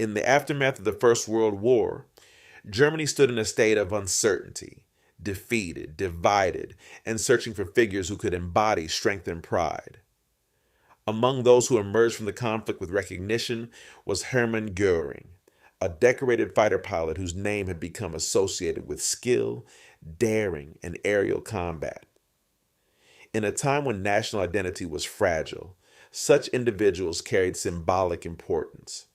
In the aftermath of the First World War, Germany stood in a state of uncertainty, defeated, divided, and searching for figures who could embody strength and pride. Among those who emerged from the conflict with recognition was Hermann Göring, a decorated fighter pilot whose name had become associated with skill, daring, and aerial combat. In a time when national identity was fragile, such individuals carried symbolic importance.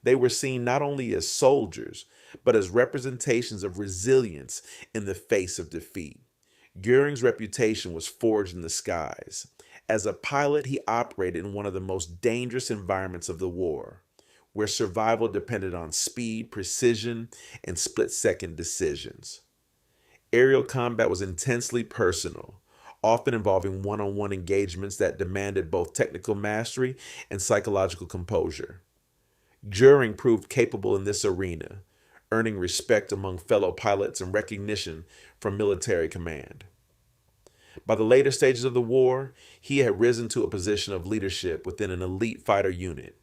They were seen not only as soldiers, but as representations of resilience in the face of defeat. Göring's reputation was forged in the skies. As a pilot, he operated in one of the most dangerous environments of the war, where survival depended on speed, precision, and split-second decisions. Aerial combat was intensely personal, often involving one-on-one engagements that demanded both technical mastery and psychological composure. Göring proved capable in this arena, earning respect among fellow pilots and recognition from military command. By the later stages of the war, he had risen to a position of leadership within an elite fighter unit.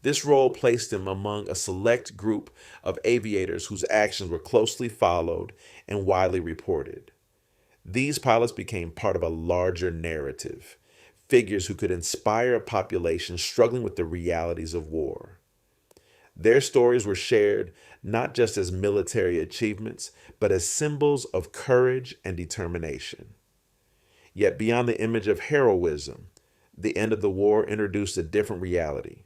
This role placed him among a select group of aviators whose actions were closely followed and widely reported. These pilots became part of a larger narrative, figures who could inspire a population struggling with the realities of war. Their stories were shared not just as military achievements, but as symbols of courage and determination. Yet beyond the image of heroism, the end of the war introduced a different reality.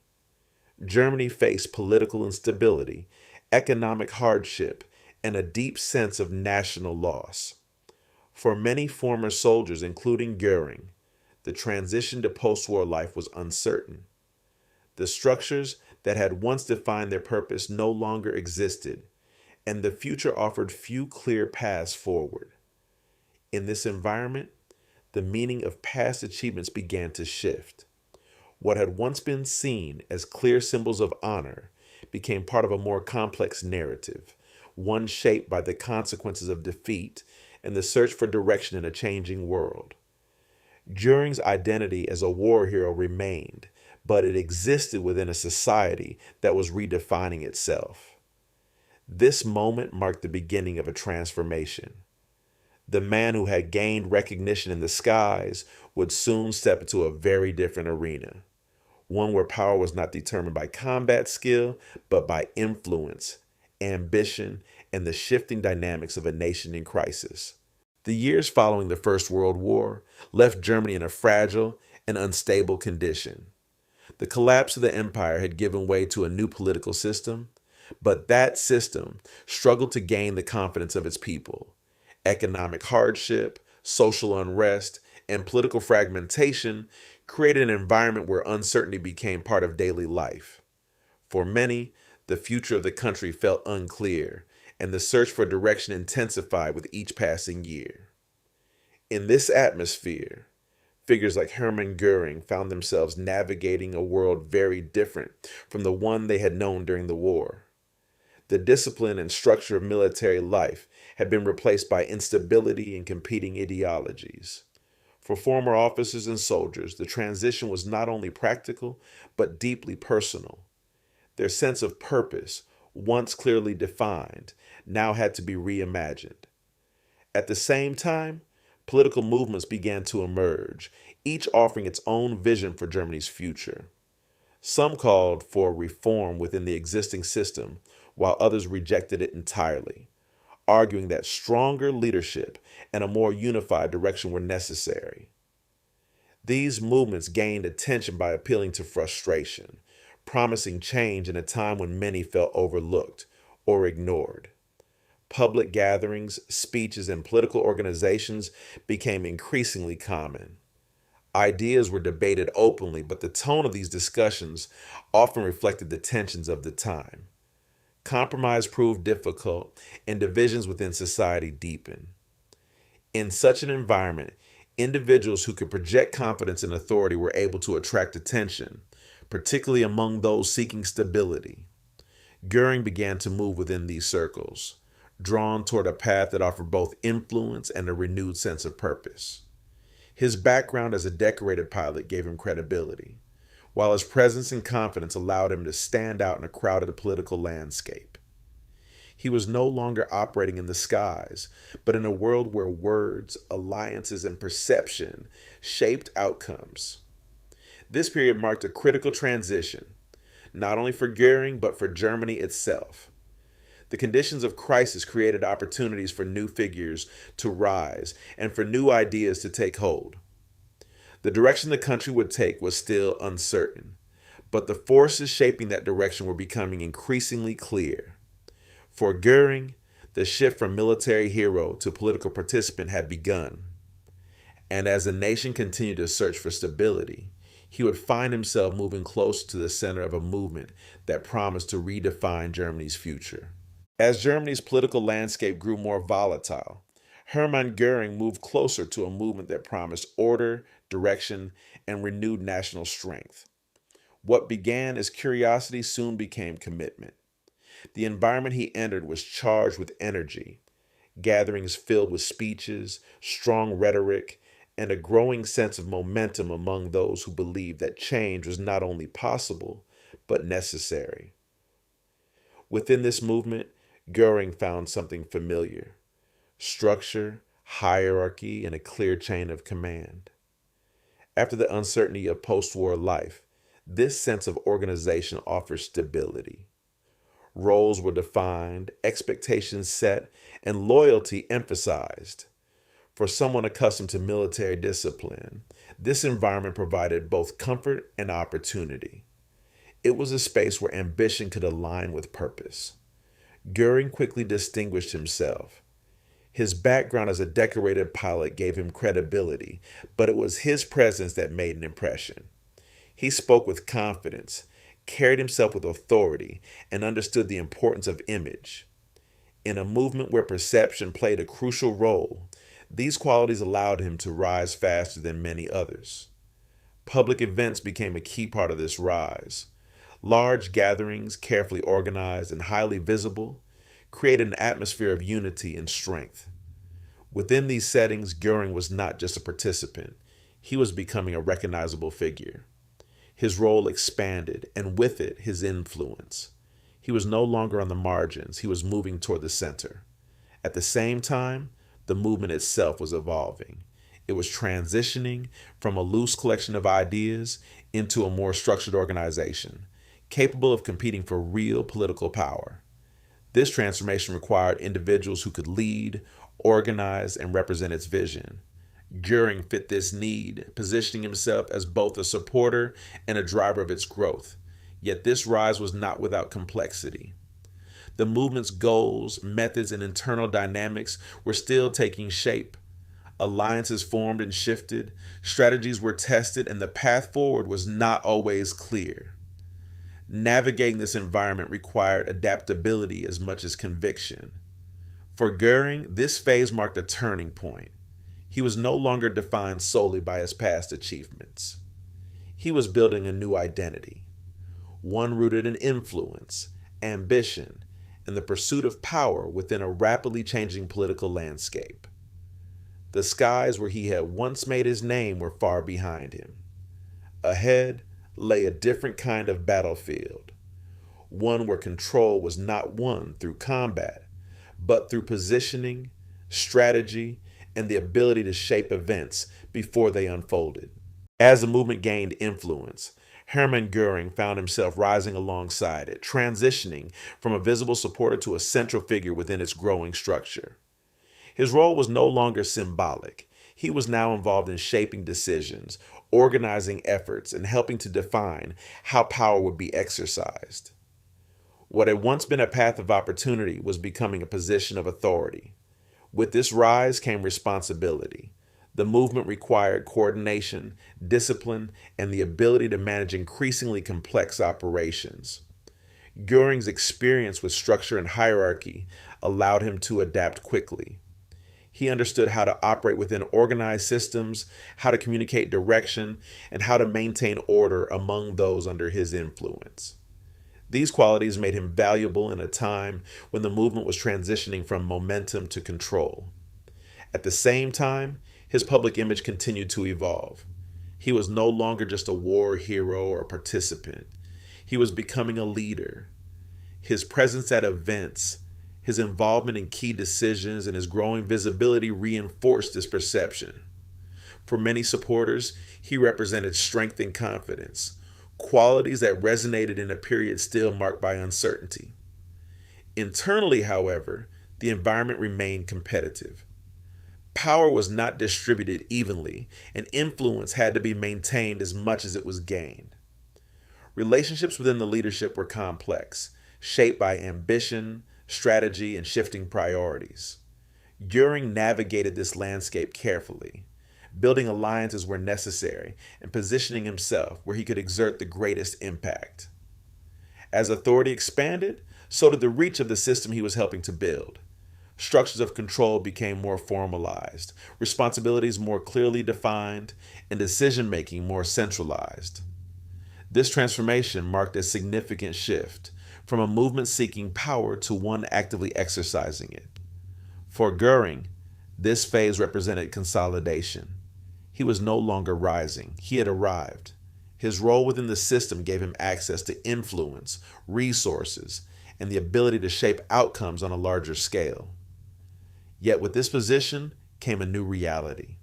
Germany faced political instability, economic hardship, and a deep sense of national loss. For many former soldiers, including Göring, the transition to post-war life was uncertain. The structures that had once defined their purpose no longer existed, and the future offered few clear paths forward. In this environment, the meaning of past achievements began to shift. What had once been seen as clear symbols of honor became part of a more complex narrative, one shaped by the consequences of defeat and the search for direction in a changing world. Göring's identity as a war hero remained, but it existed within a society that was redefining itself. This moment marked the beginning of a transformation. The man who had gained recognition in the skies would soon step into a very different arena, one where power was not determined by combat skill, but by influence, ambition, and the shifting dynamics of a nation in crisis. The years following the First World War left Germany in a fragile and unstable condition. The collapse of the empire had given way to a new political system, but that system struggled to gain the confidence of its people. Economic hardship, social unrest, and political fragmentation created an environment where uncertainty became part of daily life. For many, the future of the country felt unclear, and the search for direction intensified with each passing year. In this atmosphere, figures like Hermann Göring found themselves navigating a world very different from the one they had known during the war. The discipline and structure of military life had been replaced by instability and competing ideologies. For former officers and soldiers, the transition was not only practical, but deeply personal. Their sense of purpose, once clearly defined, now had to be reimagined. At the same time, political movements began to emerge, each offering its own vision for Germany's future. Some called for reform within the existing system, while others rejected it entirely, arguing that stronger leadership and a more unified direction were necessary. These movements gained attention by appealing to frustration, promising change in a time when many felt overlooked or ignored. Public gatherings, speeches, and political organizations became increasingly common. Ideas were debated openly, but the tone of these discussions often reflected the tensions of the time. Compromise proved difficult, and divisions within society deepened. In such an environment, individuals who could project confidence and authority were able to attract attention, particularly among those seeking stability. Göring began to move within these circles, drawn toward a path that offered both influence and a renewed sense of purpose. His background as a decorated pilot gave him credibility, while his presence and confidence allowed him to stand out in a crowded political landscape. He was no longer operating in the skies, but in a world where words, alliances, and perception shaped outcomes. This period marked a critical transition, not only for Göring, but for Germany itself. The conditions of crisis created opportunities for new figures to rise and for new ideas to take hold. The direction the country would take was still uncertain, but the forces shaping that direction were becoming increasingly clear. For Göring, the shift from military hero to political participant had begun. And as the nation continued to search for stability, he would find himself moving closer to the center of a movement that promised to redefine Germany's future. As Germany's political landscape grew more volatile, Hermann Göring moved closer to a movement that promised order, direction, and renewed national strength. What began as curiosity soon became commitment. The environment he entered was charged with energy, gatherings filled with speeches, strong rhetoric, and a growing sense of momentum among those who believed that change was not only possible, but necessary. Within this movement, Göring found something familiar: structure, hierarchy, and a clear chain of command. After the uncertainty of post-war life, this sense of organization offers stability. Roles were defined, expectations set, and loyalty emphasized. For someone accustomed to military discipline, this environment provided both comfort and opportunity. It was a space where ambition could align with purpose. Göring quickly distinguished himself. His background as a decorated pilot gave him credibility, but it was his presence that made an impression. He spoke with confidence, carried himself with authority, and understood the importance of image. In a movement where perception played a crucial role, these qualities allowed him to rise faster than many others. Public events became a key part of this rise. Large gatherings, carefully organized and highly visible, created an atmosphere of unity and strength. Within these settings, Göring was not just a participant. He was becoming a recognizable figure. His role expanded, and with it, his influence. He was no longer on the margins. He was moving toward the center. At the same time, the movement itself was evolving. It was transitioning from a loose collection of ideas into a more structured organization, capable of competing for real political power. This transformation required individuals who could lead, organize, and represent its vision. Göring fit this need, positioning himself as both a supporter and a driver of its growth. Yet this rise was not without complexity. The movement's goals, methods, and internal dynamics were still taking shape. Alliances formed and shifted, strategies were tested, and the path forward was not always clear. Navigating this environment required adaptability as much as conviction. For Göring, this phase marked a turning point. He was no longer defined solely by his past achievements. He was building a new identity, one rooted in influence, ambition, and the pursuit of power within a rapidly changing political landscape. The skies where he had once made his name were far behind him. Ahead lay a different kind of battlefield, one where control was not won through combat, but through positioning, strategy, and the ability to shape events before they unfolded. As the movement gained influence, Hermann Göring found himself rising alongside it, transitioning from a visible supporter to a central figure within its growing structure. His role was no longer symbolic. He was now involved in shaping decisions, organizing efforts, and helping to define how power would be exercised. What had once been a path of opportunity was becoming a position of authority. With this rise came responsibility. The movement required coordination, discipline, and the ability to manage increasingly complex operations. Göring's experience with structure and hierarchy allowed him to adapt quickly. He understood how to operate within organized systems, how to communicate direction, and how to maintain order among those under his influence. These qualities made him valuable in a time when the movement was transitioning from momentum to control. At the same time, his public image continued to evolve. He was no longer just a war hero or participant. He was becoming a leader. His presence at events, his involvement in key decisions, and his growing visibility reinforced this perception. For many supporters, he represented strength and confidence, qualities that resonated in a period still marked by uncertainty. Internally, however, the environment remained competitive. Power was not distributed evenly, and influence had to be maintained as much as it was gained. Relationships within the leadership were complex, shaped by ambition, strategy, and shifting priorities. Göring navigated this landscape carefully, building alliances where necessary and positioning himself where he could exert the greatest impact. As authority expanded, so did the reach of the system he was helping to build. Structures of control became more formalized, responsibilities more clearly defined, and decision-making more centralized. This transformation marked a significant shift from a movement seeking power to one actively exercising it. For Göring, this phase represented consolidation. He was no longer rising, he had arrived. His role within the system gave him access to influence, resources, and the ability to shape outcomes on a larger scale. Yet with this position came a new reality: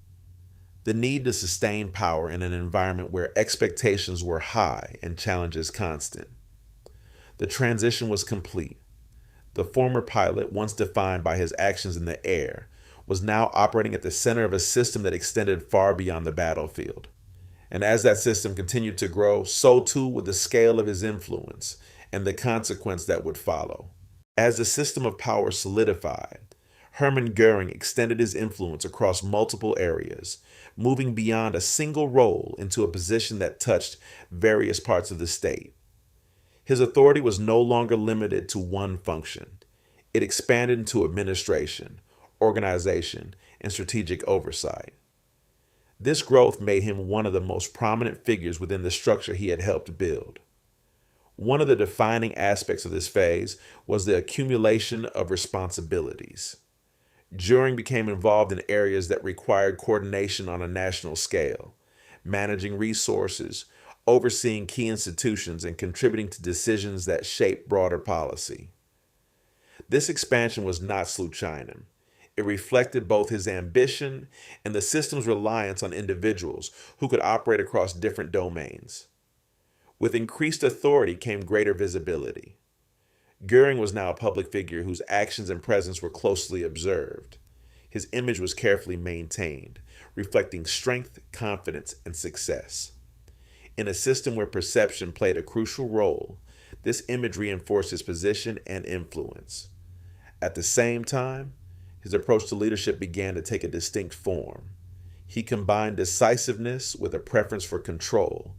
the need to sustain power in an environment where expectations were high and challenges constant. The transition was complete. The former pilot, once defined by his actions in the air, was now operating at the center of a system that extended far beyond the battlefield. And as that system continued to grow, so too would the scale of his influence and the consequence that would follow. As the system of power solidified, Hermann Göring extended his influence across multiple areas, moving beyond a single role into a position that touched various parts of the state. His authority was no longer limited to one function. It expanded into administration, organization, and strategic oversight. This growth made him one of the most prominent figures within the structure he had helped build. One of the defining aspects of this phase was the accumulation of responsibilities. Göring became involved in areas that required coordination on a national scale, managing resources, overseeing key institutions, and contributing to decisions that shaped broader policy. This expansion was not Sluchinen. It reflected both his ambition and the system's reliance on individuals who could operate across different domains. With increased authority came greater visibility. Göring was now a public figure whose actions and presence were closely observed. His image was carefully maintained, reflecting strength, confidence, and success. In a system where perception played a crucial role, this image reinforced his position and influence. At the same time, his approach to leadership began to take a distinct form. He combined decisiveness with a preference for control,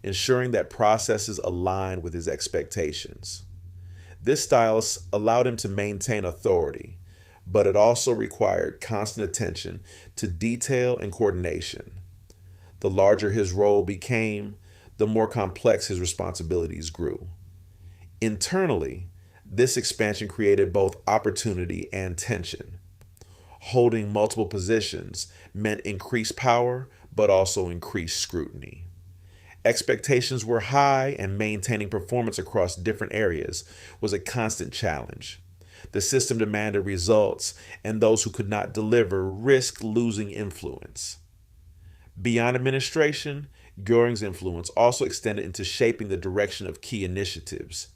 ensuring that processes aligned with his expectations. This style allowed him to maintain authority, but it also required constant attention to detail and coordination. The larger his role became, the more complex his responsibilities grew. Internally, this expansion created both opportunity and tension. Holding multiple positions meant increased power, but also increased scrutiny. Expectations were high, and maintaining performance across different areas was a constant challenge. The system demanded results, and those who could not deliver risked losing influence. Beyond administration, Göring's influence also extended into shaping the direction of key initiatives.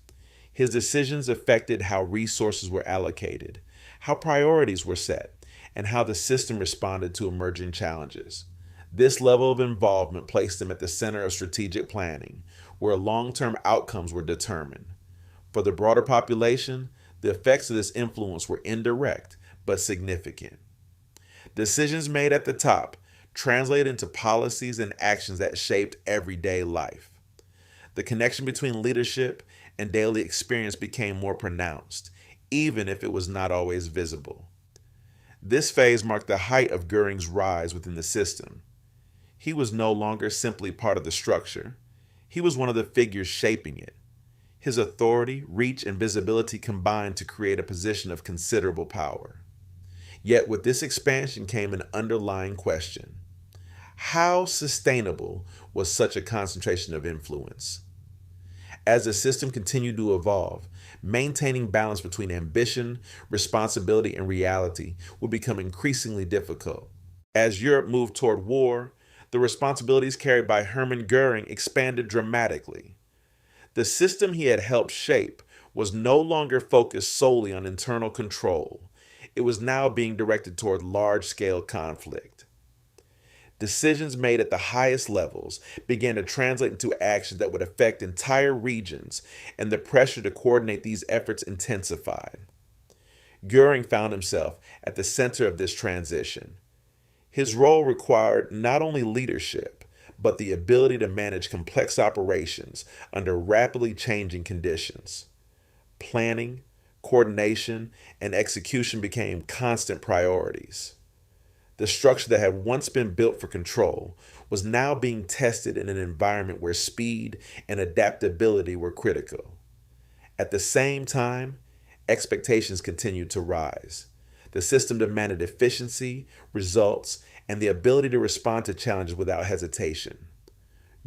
His decisions affected how resources were allocated, how priorities were set, and how the system responded to emerging challenges. This level of involvement placed him at the center of strategic planning, where long-term outcomes were determined. For the broader population, the effects of this influence were indirect but significant. Decisions made at the top translated into policies and actions that shaped everyday life. The connection between leadership and daily experience became more pronounced, even if it was not always visible. This phase marked the height of Göring's rise within the system. He was no longer simply part of the structure. He was one of the figures shaping it. His authority, reach, and visibility combined to create a position of considerable power. Yet with this expansion came an underlying question. How sustainable was such a concentration of influence? As the system continued to evolve, maintaining balance between ambition, responsibility, and reality would become increasingly difficult. As Europe moved toward war, the responsibilities carried by Hermann Göring expanded dramatically. The system he had helped shape was no longer focused solely on internal control. It was now being directed toward large-scale conflict. Decisions made at the highest levels began to translate into actions that would affect entire regions, and the pressure to coordinate these efforts intensified. Göring found himself at the center of this transition. His role required not only leadership, but the ability to manage complex operations under rapidly changing conditions. Planning, coordination, and execution became constant priorities. The structure that had once been built for control was now being tested in an environment where speed and adaptability were critical. At the same time, expectations continued to rise. The system demanded efficiency, results, and the ability to respond to challenges without hesitation.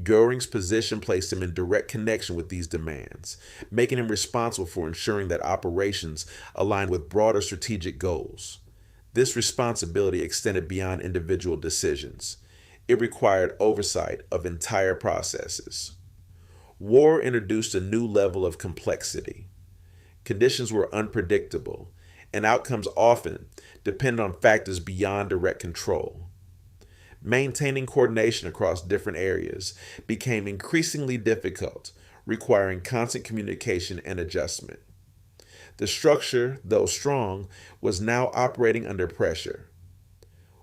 Göring's position placed him in direct connection with these demands, making him responsible for ensuring that operations aligned with broader strategic goals. This responsibility extended beyond individual decisions. It required oversight of entire processes. War introduced a new level of complexity. Conditions were unpredictable, and outcomes often depended on factors beyond direct control. Maintaining coordination across different areas became increasingly difficult, requiring constant communication and adjustment. The structure, though strong, was now operating under pressure.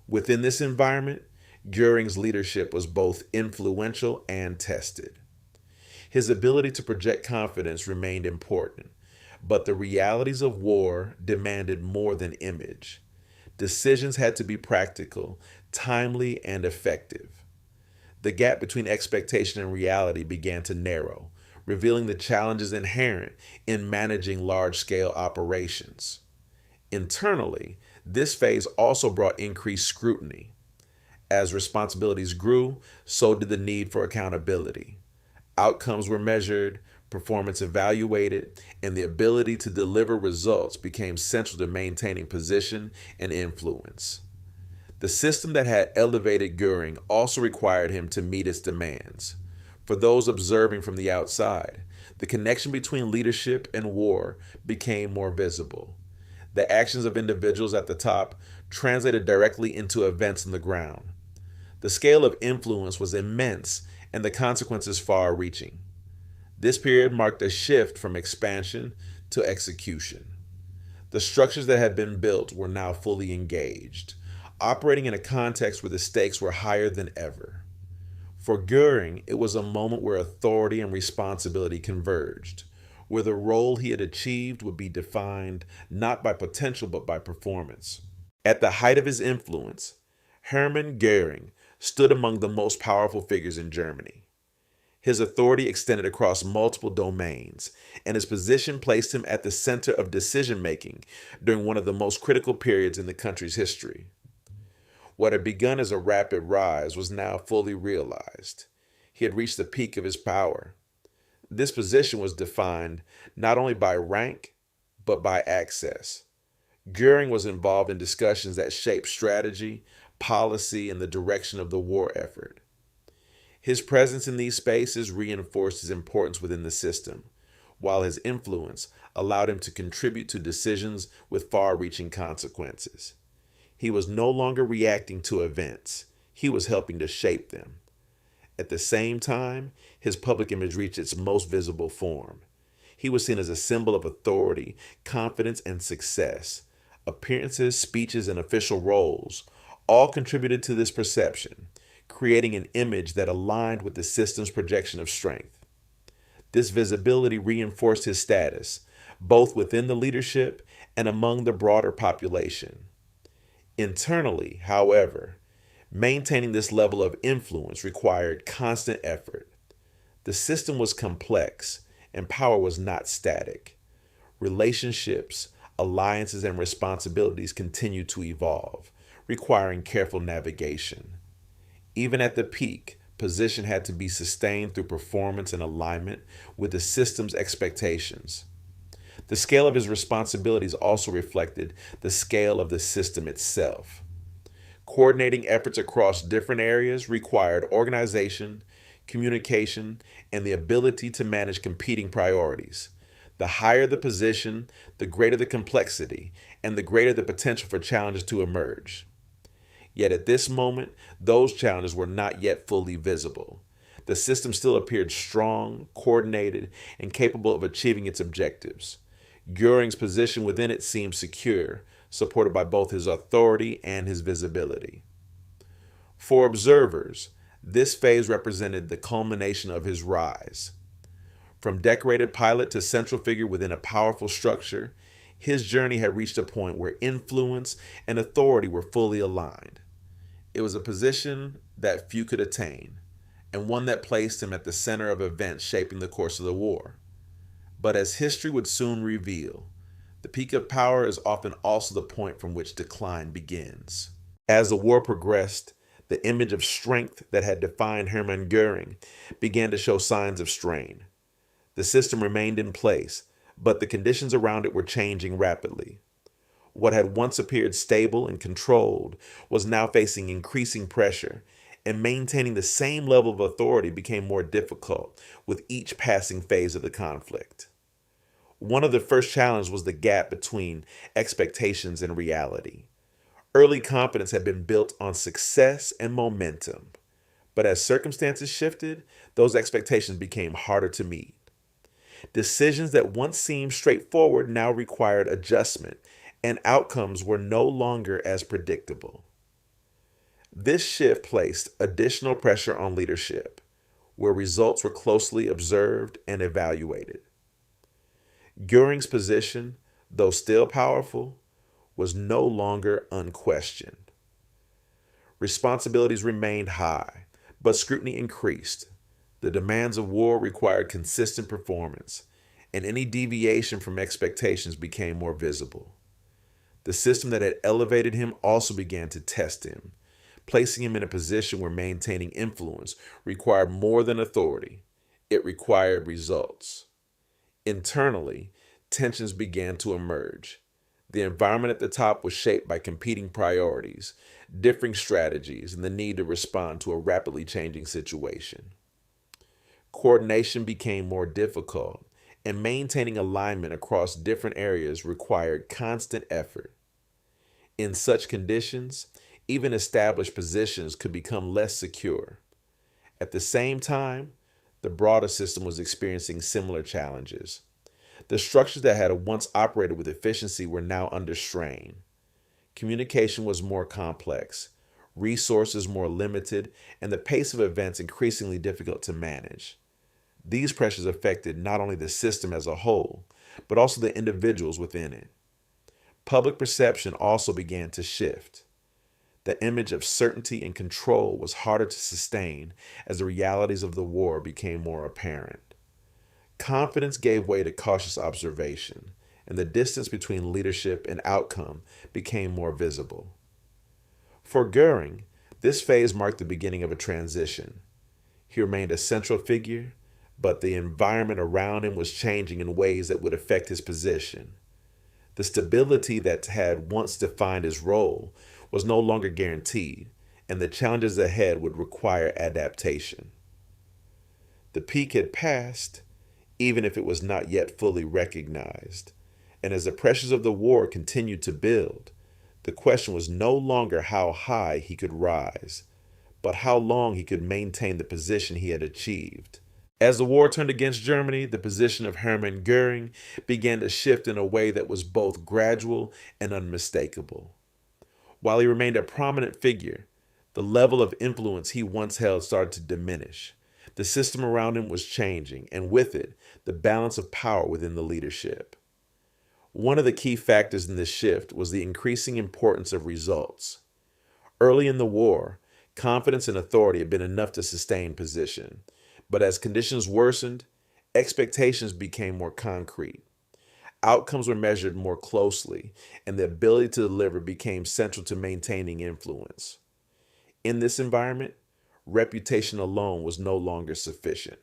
Within this environment, Göring's leadership was both influential and tested. His ability to project confidence remained important, but the realities of war demanded more than image. Decisions had to be practical, timely, and effective. The gap between expectation and reality began to narrow, revealing the challenges inherent in managing large-scale operations. Internally, this phase also brought increased scrutiny. As responsibilities grew, so did the need for accountability. Outcomes were measured, performance evaluated, and the ability to deliver results became central to maintaining position and influence. The system that had elevated Göring also required him to meet its demands. For those observing from the outside, the connection between leadership and war became more visible. The actions of individuals at the top translated directly into events on the ground. The scale of influence was immense and the consequences far-reaching. This period marked a shift from expansion to execution. The structures that had been built were now fully engaged, operating in a context where the stakes were higher than ever. For Göring, it was a moment where authority and responsibility converged, where the role he had achieved would be defined not by potential but by performance. At the height of his influence, Hermann Göring stood among the most powerful figures in Germany. His authority extended across multiple domains, and his position placed him at the center of decision-making during one of the most critical periods in the country's history. What had begun as a rapid rise was now fully realized. He had reached the peak of his power. This position was defined not only by rank, but by access. Göring was involved in discussions that shaped strategy, policy, and the direction of the war effort. His presence in these spaces reinforced his importance within the system, while his influence allowed him to contribute to decisions with far-reaching consequences. He was no longer reacting to events. He was helping to shape them. At the same time, his public image reached its most visible form. He was seen as a symbol of authority, confidence, and success. Appearances, speeches, and official roles all contributed to this perception, creating an image that aligned with the system's projection of strength. This visibility reinforced his status, both within the leadership and among the broader population. Internally, however, maintaining this level of influence required constant effort. The system was complex, and power was not static. Relationships, alliances, and responsibilities continued to evolve, requiring careful navigation. Even at the peak, position had to be sustained through performance and alignment with the system's expectations. The scale of his responsibilities also reflected the scale of the system itself. Coordinating efforts across different areas required organization, communication, and the ability to manage competing priorities. The higher the position, the greater the complexity, and the greater the potential for challenges to emerge. Yet at this moment, those challenges were not yet fully visible. The system still appeared strong, coordinated, and capable of achieving its objectives. Göring's position within it seemed secure, supported by both his authority and his visibility. For observers, this phase represented the culmination of his rise. From decorated pilot to central figure within a powerful structure, his journey had reached a point where influence and authority were fully aligned. It was a position that few could attain, and one that placed him at the center of events shaping the course of the war. But as history would soon reveal, the peak of power is often also the point from which decline begins. As the war progressed, the image of strength that had defined Hermann Göring began to show signs of strain. The system remained in place, but the conditions around it were changing rapidly. What had once appeared stable and controlled was now facing increasing pressure, and maintaining the same level of authority became more difficult with each passing phase of the conflict. One of the first challenges was the gap between expectations and reality. Early confidence had been built on success and momentum, but as circumstances shifted, those expectations became harder to meet. Decisions that once seemed straightforward now required adjustment, and outcomes were no longer as predictable. This shift placed additional pressure on leadership, where results were closely observed and evaluated. Göring's position, though still powerful, was no longer unquestioned. Responsibilities remained high, but scrutiny increased. The demands of war required consistent performance, and any deviation from expectations became more visible. The system that had elevated him also began to test him, placing him in a position where maintaining influence required more than authority. It required results. Internally, tensions began to emerge. The environment at the top was shaped by competing priorities, differing strategies, and the need to respond to a rapidly changing situation. Coordination became more difficult, and maintaining alignment across different areas required constant effort. In such conditions, even established positions could become less secure. At the same time, the broader system was experiencing similar challenges. The structures that had once operated with efficiency were now under strain. Communication was more complex, resources more limited, and the pace of events increasingly difficult to manage. These pressures affected not only the system as a whole, but also the individuals within it. Public perception also began to shift. The image of certainty and control was harder to sustain as the realities of the war became more apparent. Confidence gave way to cautious observation, and the distance between leadership and outcome became more visible. For Göring, this phase marked the beginning of a transition. He remained a central figure, but the environment around him was changing in ways that would affect his position. The stability that had once defined his role was no longer guaranteed, and the challenges ahead would require adaptation. The peak had passed, even if it was not yet fully recognized, and as the pressures of the war continued to build, the question was no longer how high he could rise, but how long he could maintain the position he had achieved. As the war turned against Germany, the position of Hermann Göring began to shift in a way that was both gradual and unmistakable. While he remained a prominent figure, the level of influence he once held started to diminish. The system around him was changing, and with it, the balance of power within the leadership. One of the key factors in this shift was the increasing importance of results. Early in the war, confidence and authority had been enough to sustain position. But as conditions worsened, expectations became more concrete. Outcomes were measured more closely, and the ability to deliver became central to maintaining influence. In this environment, reputation alone was no longer sufficient.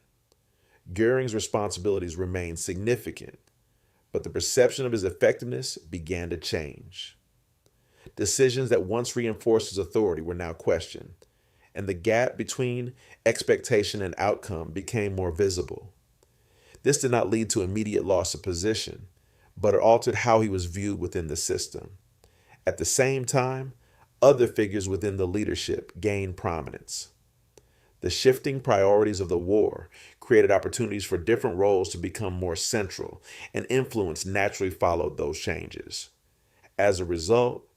Göring's responsibilities remained significant, but the perception of his effectiveness began to change. Decisions that once reinforced his authority were now questioned, and the gap between expectation and outcome became more visible. This did not lead to immediate loss of position, but it altered how he was viewed within the system. At the same time, other figures within the leadership gained prominence. The shifting priorities of the war created opportunities for different roles to become more central, and influence naturally followed those changes. As a result,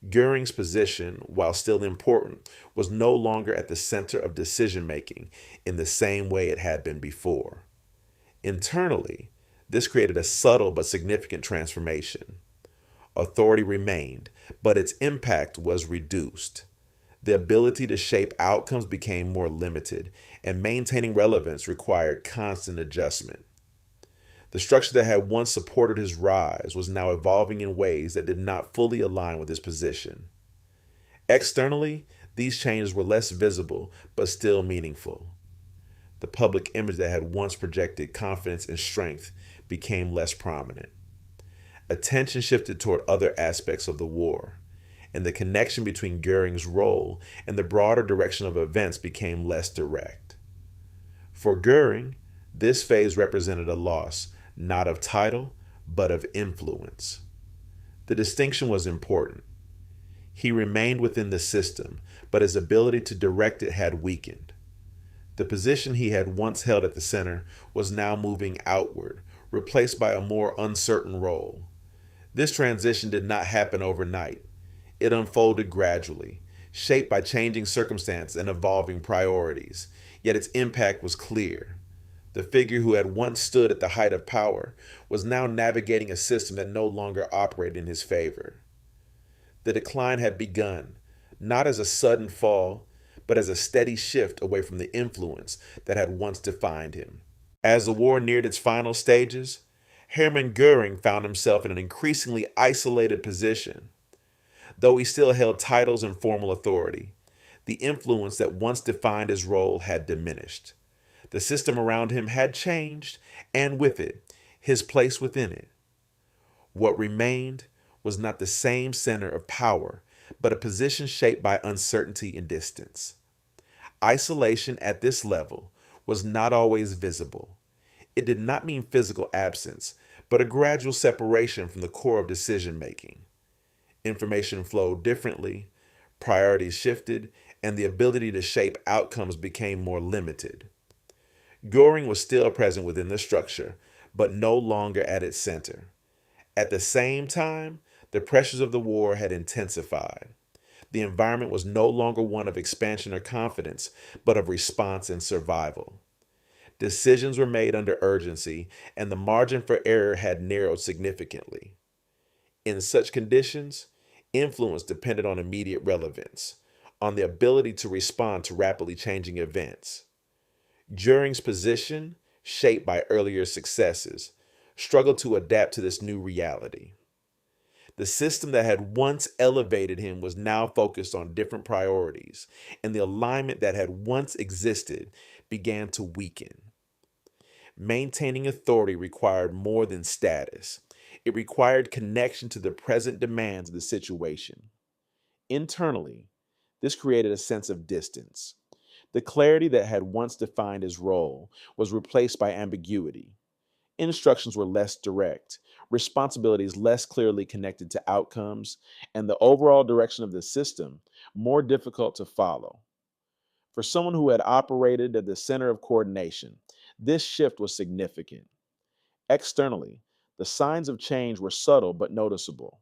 Göring's position, while still important, was no longer at the center of decision making in the same way it had been before. Internally, this created a subtle but significant transformation. Authority remained, but its impact was reduced. The ability to shape outcomes became more limited, and maintaining relevance required constant adjustment. The structure that had once supported his rise was now evolving in ways that did not fully align with his position. Externally, these changes were less visible but still meaningful. The public image that had once projected confidence and strength became less prominent. Attention shifted toward other aspects of the war, and the connection between Göring's role and the broader direction of events became less direct. For Göring, this phase represented a loss not of title, but of influence. The distinction was important. He remained within the system, but his ability to direct it had weakened. The position he had once held at the center was now moving outward, replaced by a more uncertain role. This transition did not happen overnight. It unfolded gradually, shaped by changing circumstances and evolving priorities, yet its impact was clear. The figure who had once stood at the height of power was now navigating a system that no longer operated in his favor. The decline had begun, not as a sudden fall, but as a steady shift away from the influence that had once defined him. As the war neared its final stages, Hermann Göring found himself in an increasingly isolated position. Though he still held titles and formal authority, the influence that once defined his role had diminished. The system around him had changed, and with it, his place within it. What remained was not the same center of power, but a position shaped by uncertainty and distance. Isolation at this level was not always visible. It did not mean physical absence, but a gradual separation from the core of decision making. Information flowed differently, priorities shifted, and the ability to shape outcomes became more limited. Göring was still present within the structure, but no longer at its center. At the same time, the pressures of the war had intensified. The environment was no longer one of expansion or confidence, but of response and survival. Decisions were made under urgency, and the margin for error had narrowed significantly. In such conditions, influence depended on immediate relevance, on the ability to respond to rapidly changing events. Göring's position, shaped by earlier successes, struggled to adapt to this new reality. The system that had once elevated him was now focused on different priorities, and the alignment that had once existed began to weaken. Maintaining authority required more than status. It required connection to the present demands of the situation. Internally, this created a sense of distance. The clarity that had once defined his role was replaced by ambiguity. Instructions were less direct, responsibilities less clearly connected to outcomes, and the overall direction of the system more difficult to follow. For someone who had operated at the center of coordination, this shift was significant. Externally, the signs of change were subtle but noticeable.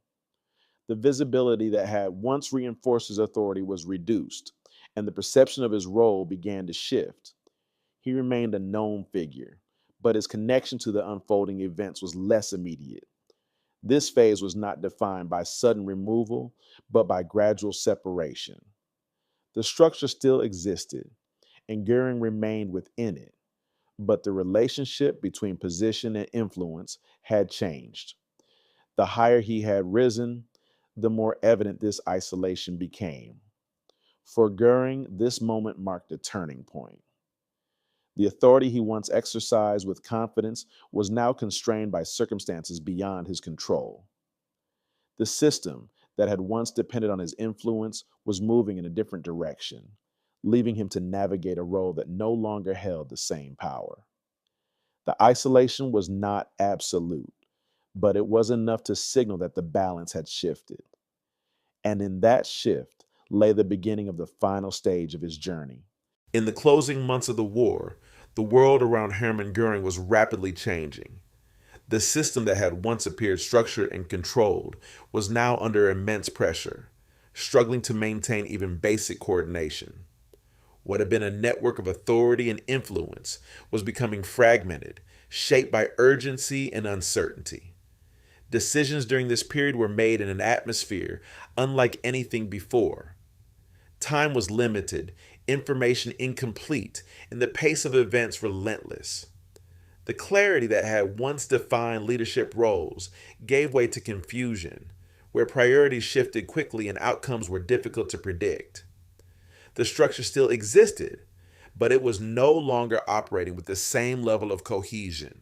The visibility that had once reinforced his authority was reduced, and the perception of his role began to shift. He remained a known figure, but his connection to the unfolding events was less immediate. This phase was not defined by sudden removal, but by gradual separation. The structure still existed, and Göring remained within it, but the relationship between position and influence had changed. The higher he had risen, the more evident this isolation became. For Goering, this moment marked a turning point. The authority he once exercised with confidence was now constrained by circumstances beyond his control. The system that had once depended on his influence was moving in a different direction, leaving him to navigate a role that no longer held the same power. The isolation was not absolute, but it was enough to signal that the balance had shifted. And in that shift lay the beginning of the final stage of his journey. In the closing months of the war, the world around Hermann Göring was rapidly changing. The system that had once appeared structured and controlled was now under immense pressure, struggling to maintain even basic coordination. What had been a network of authority and influence was becoming fragmented, shaped by urgency and uncertainty. Decisions during this period were made in an atmosphere unlike anything before. Time was limited, information incomplete, and the pace of events relentless. The clarity that had once defined leadership roles gave way to confusion, where priorities shifted quickly and outcomes were difficult to predict. The structure still existed, but it was no longer operating with the same level of cohesion.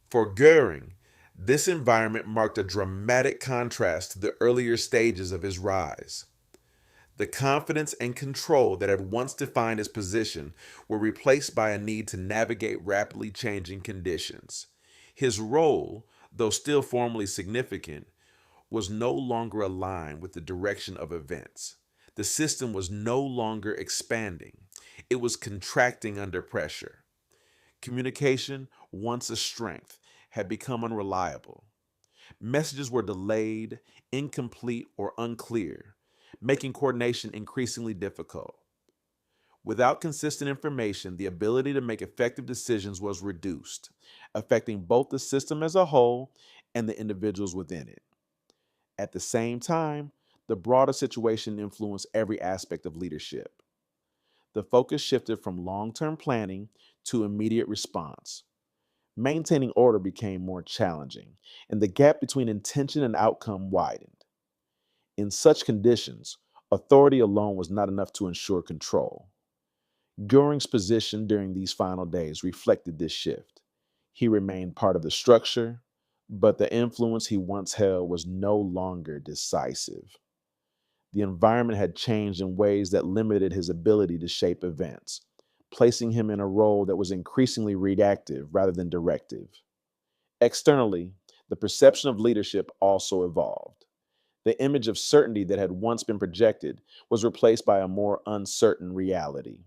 For Goering, this environment marked a dramatic contrast to the earlier stages of his rise. The confidence and control that had once defined his position were replaced by a need to navigate rapidly changing conditions. His role, though still formally significant, was no longer aligned with the direction of events. The system was no longer expanding. It was contracting under pressure. Communication, once a strength, had become unreliable. Messages were delayed, incomplete, or unclear, making coordination increasingly difficult. Without consistent information, the ability to make effective decisions was reduced, affecting both the system as a whole and the individuals within it. At the same time, the broader situation influenced every aspect of leadership. The focus shifted from long term planning to immediate response. Maintaining order became more challenging, and the gap between intention and outcome widened. In such conditions, authority alone was not enough to ensure control. Goering's position during these final days reflected this shift. He remained part of the structure, but the influence he once held was no longer decisive. The environment had changed in ways that limited his ability to shape events, placing him in a role that was increasingly reactive rather than directive. Externally, the perception of leadership also evolved. The image of certainty that had once been projected was replaced by a more uncertain reality.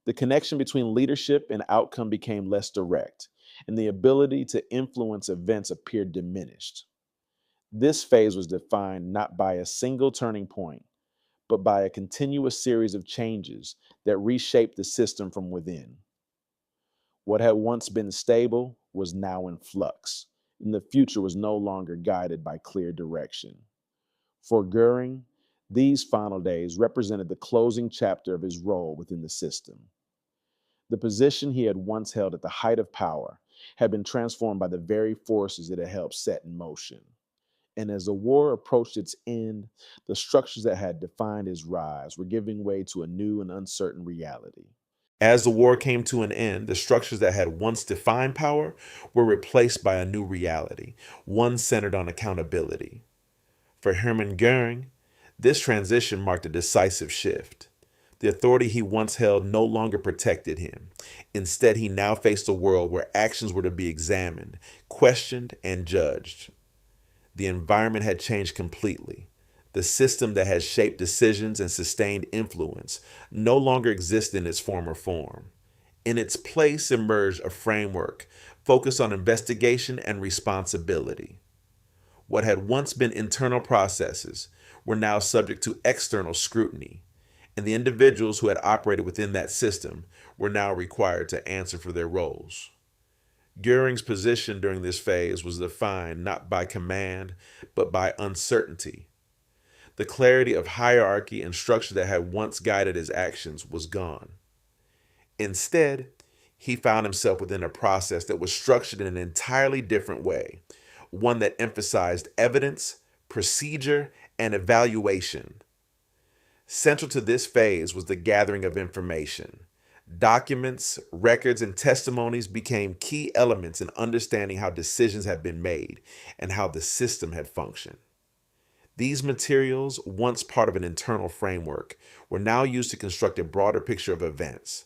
The connection between leadership and outcome became less direct, and the ability to influence events appeared diminished. This phase was defined not by a single turning point, but by a continuous series of changes that reshaped the system from within. What had once been stable was now in flux, and the future was no longer guided by clear direction. For Goering, these final days represented the closing chapter of his role within the system. The position he had once held at the height of power had been transformed by the very forces it had helped set in motion. And as the war approached its end, the structures that had defined his rise were giving way to a new and uncertain reality. As the war came to an end, the structures that had once defined power were replaced by a new reality, one centered on accountability. For Hermann Göring, this transition marked a decisive shift. The authority he once held no longer protected him. Instead, he now faced a world where actions were to be examined, questioned, and judged. The environment had changed completely. The system that had shaped decisions and sustained influence no longer existed in its former form. In its place emerged a framework focused on investigation and responsibility. What had once been internal processes were now subject to external scrutiny, and the individuals who had operated within that system were now required to answer for their roles. Goering's position during this phase was defined not by command, but by uncertainty. The clarity of hierarchy and structure that had once guided his actions was gone. Instead, he found himself within a process that was structured in an entirely different way, one that emphasized evidence, procedure, and evaluation. Central to this phase was the gathering of information. Documents, records, and testimonies became key elements in understanding how decisions had been made and how the system had functioned. These materials, once part of an internal framework, were now used to construct a broader picture of events.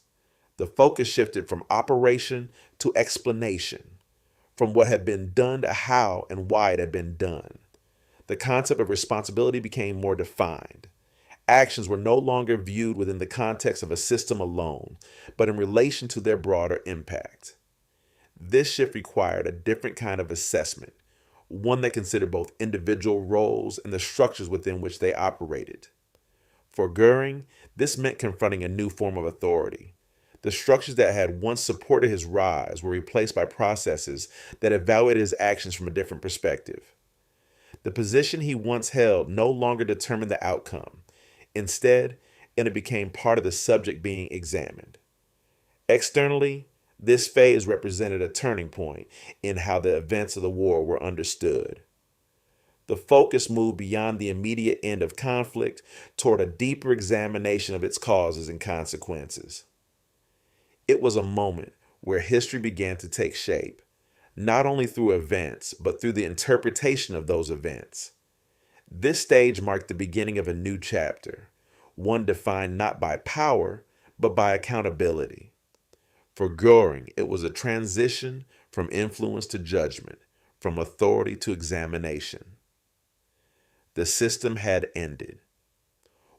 The focus shifted from operation to explanation, from what had been done to how and why it had been done. The concept of responsibility became more defined. Actions were no longer viewed within the context of a system alone, but in relation to their broader impact. This shift required a different kind of assessment, one that considered both individual roles and the structures within which they operated. For Göring, this meant confronting a new form of authority. The structures that had once supported his rise were replaced by processes that evaluated his actions from a different perspective. The position he once held no longer determined the outcome. Instead, it became part of the subject being examined. Externally, this phase represented a turning point in how the events of the war were understood. The focus moved beyond the immediate end of conflict toward a deeper examination of its causes and consequences. It was a moment where history began to take shape, not only through events, but through the interpretation of those events. This stage marked the beginning of a new chapter, one defined not by power, but by accountability. For Göring, it was a transition from influence to judgment, from authority to examination. The system had ended.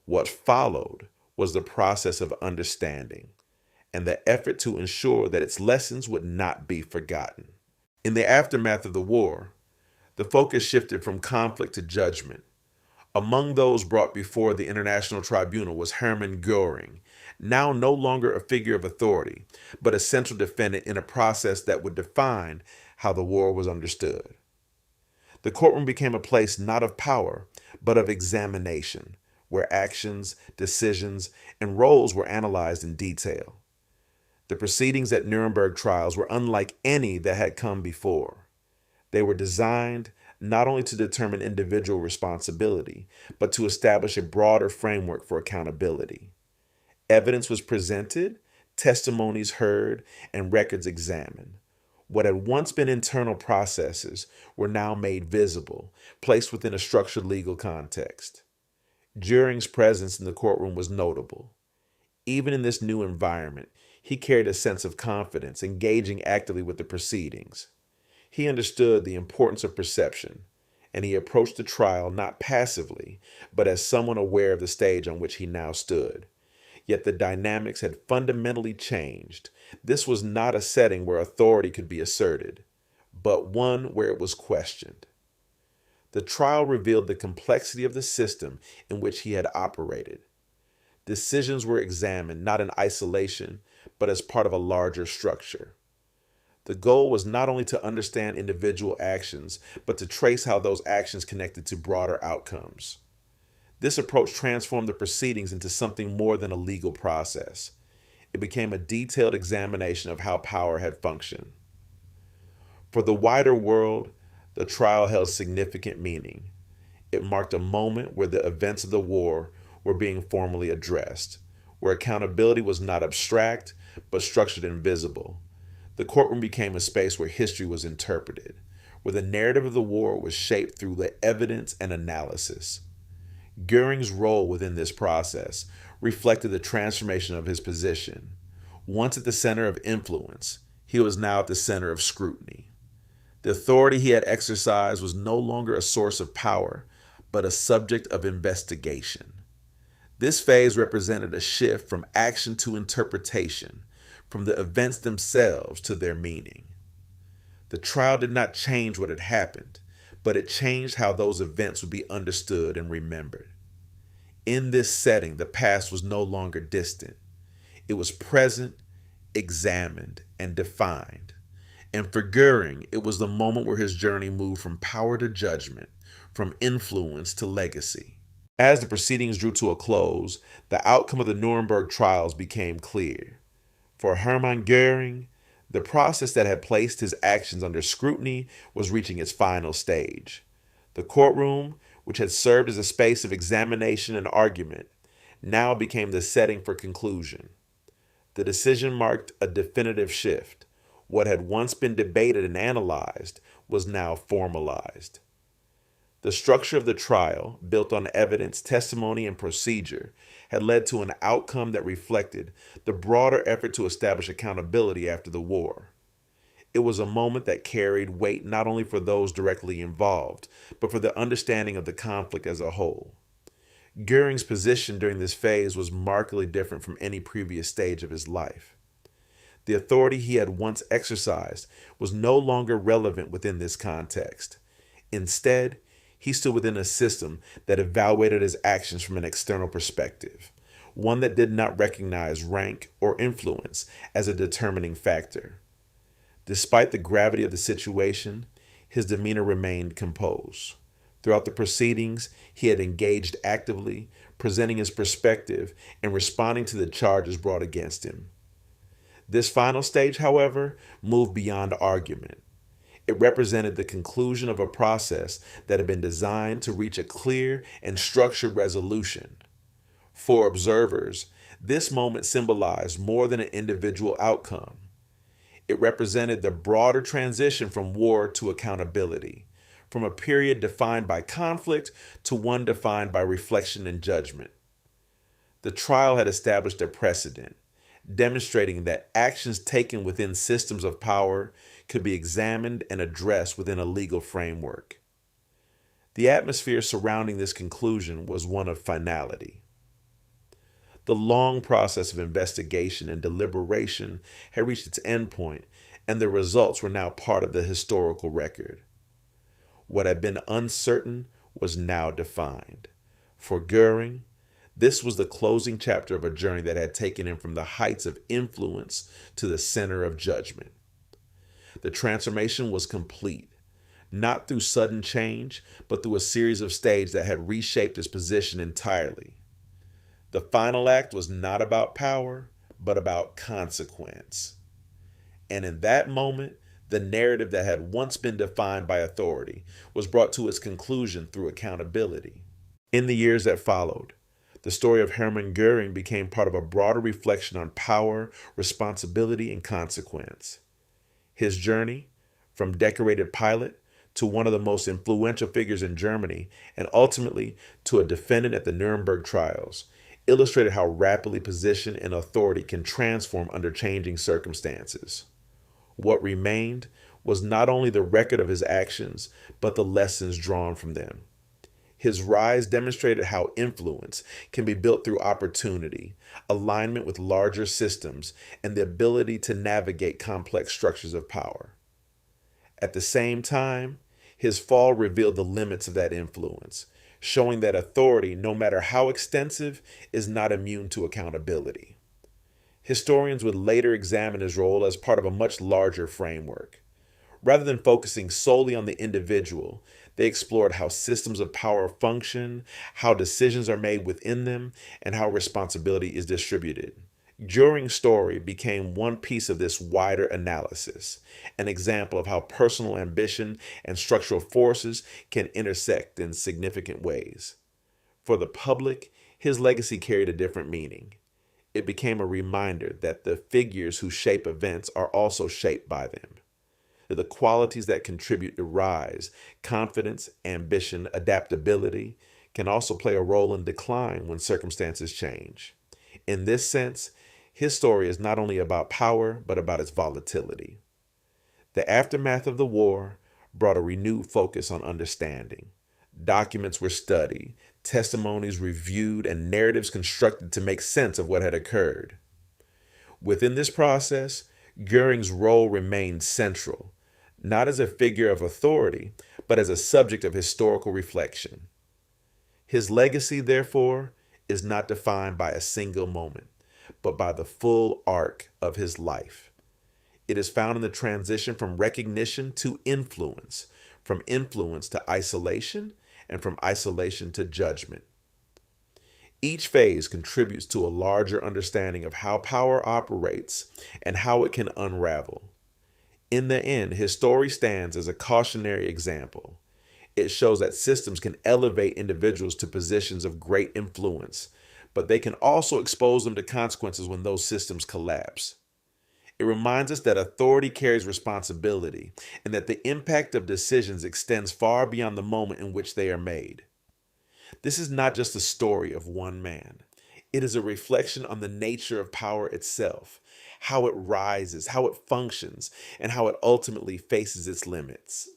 What followed was the process of understanding and the effort to ensure that its lessons would not be forgotten. In the aftermath of the war, the focus shifted from conflict to judgment. Among those brought before the International Tribunal was Hermann Göring, now no longer a figure of authority, but a central defendant in a process that would define how the war was understood. The courtroom became a place not of power, but of examination, where actions, decisions, and roles were analyzed in detail. The proceedings at Nuremberg trials were unlike any that had come before. They were designed not only to determine individual responsibility, but to establish a broader framework for accountability. Evidence was presented, testimonies heard, and records examined. What had once been internal processes were now made visible, placed within a structured legal context. Göring's presence in the courtroom was notable. Even in this new environment, he carried a sense of confidence, engaging actively with the proceedings. He understood the importance of perception, and he approached the trial not passively, but as someone aware of the stage on which he now stood. Yet the dynamics had fundamentally changed. This was not a setting where authority could be asserted, but one where it was questioned. The trial revealed the complexity of the system in which he had operated. Decisions were examined not in isolation, but as part of a larger structure. The goal was not only to understand individual actions, but to trace how those actions connected to broader outcomes. This approach transformed the proceedings into something more than a legal process. It became a detailed examination of how power had functioned. For the wider world, the trial held significant meaning. It marked a moment where the events of the war were being formally addressed, where accountability was not abstract, but structured and visible. The courtroom became a space where history was interpreted, where the narrative of the war was shaped through the evidence and analysis. Göring's role within this process reflected the transformation of his position. Once at the center of influence, he was now at the center of scrutiny. The authority he had exercised was no longer a source of power, but a subject of investigation. This phase represented a shift from action to interpretation, from the events themselves to their meaning. The trial did not change what had happened, but it changed how those events would be understood and remembered. In this setting, the past was no longer distant. It was present, examined, and defined. And for Göring, it was the moment where his journey moved from power to judgment, from influence to legacy. As the proceedings drew to a close, the outcome of the Nuremberg trials became clear. For Hermann Göring, the process that had placed his actions under scrutiny was reaching its final stage. The courtroom, which had served as a space of examination and argument, now became the setting for conclusion. The decision marked a definitive shift. What had once been debated and analyzed was now formalized. The structure of the trial, built on evidence, testimony, and procedure, had led to an outcome that reflected the broader effort to establish accountability after the war. It was a moment that carried weight not only for those directly involved, but for the understanding of the conflict as a whole. Göring's position during this phase was markedly different from any previous stage of his life. The authority he had once exercised was no longer relevant within this context. Instead, he stood within a system that evaluated his actions from an external perspective, one that did not recognize rank or influence as a determining factor. Despite the gravity of the situation, his demeanor remained composed. Throughout the proceedings, he had engaged actively, presenting his perspective and responding to the charges brought against him. This final stage, however, moved beyond argument. It represented the conclusion of a process that had been designed to reach a clear and structured resolution. For observers, this moment symbolized more than an individual outcome. It represented the broader transition from war to accountability, from a period defined by conflict to one defined by reflection and judgment. The trial had established a precedent, demonstrating that actions taken within systems of power could be examined and addressed within a legal framework. The atmosphere surrounding this conclusion was one of finality. The long process of investigation and deliberation had reached its endpoint, and the results were now part of the historical record. What had been uncertain was now defined. For Göring, this was the closing chapter of a journey that had taken him from the heights of influence to the center of judgment. The transformation was complete, not through sudden change, but through a series of stages that had reshaped his position entirely. The final act was not about power, but about consequence. And in that moment, the narrative that had once been defined by authority was brought to its conclusion through accountability. In the years that followed, the story of Hermann Göring became part of a broader reflection on power, responsibility, and consequence. His journey, from decorated pilot to one of the most influential figures in Germany, and ultimately to a defendant at the Nuremberg trials, illustrated how rapidly position and authority can transform under changing circumstances. What remained was not only the record of his actions, but the lessons drawn from them. His rise demonstrated how influence can be built through opportunity, alignment with larger systems, and the ability to navigate complex structures of power. At the same time, his fall revealed the limits of that influence, showing that authority, no matter how extensive, is not immune to accountability. Historians would later examine his role as part of a much larger framework. Rather than focusing solely on the individual, they explored how systems of power function, how decisions are made within them, and how responsibility is distributed. Göring's story became one piece of this wider analysis, an example of how personal ambition and structural forces can intersect in significant ways. For the public, his legacy carried a different meaning. It became a reminder that the figures who shape events are also shaped by them. The qualities that contribute to rise, confidence, ambition, adaptability, can also play a role in decline when circumstances change. In this sense, his story is not only about power, but about its volatility. The aftermath of the war brought a renewed focus on understanding. Documents were studied, testimonies reviewed, and narratives constructed to make sense of what had occurred. Within this process, Göring's role remained central, not as a figure of authority, but as a subject of historical reflection. His legacy, therefore, is not defined by a single moment, but by the full arc of his life. It is found in the transition from recognition to influence, from influence to isolation, and from isolation to judgment. Each phase contributes to a larger understanding of how power operates and how it can unravel. In the end, his story stands as a cautionary example. It shows that systems can elevate individuals to positions of great influence, but they can also expose them to consequences when those systems collapse. It reminds us that authority carries responsibility and that the impact of decisions extends far beyond the moment in which they are made. This is not just a story of one man. It is a reflection on the nature of power itself, how it rises, how it functions, and how it ultimately faces its limits.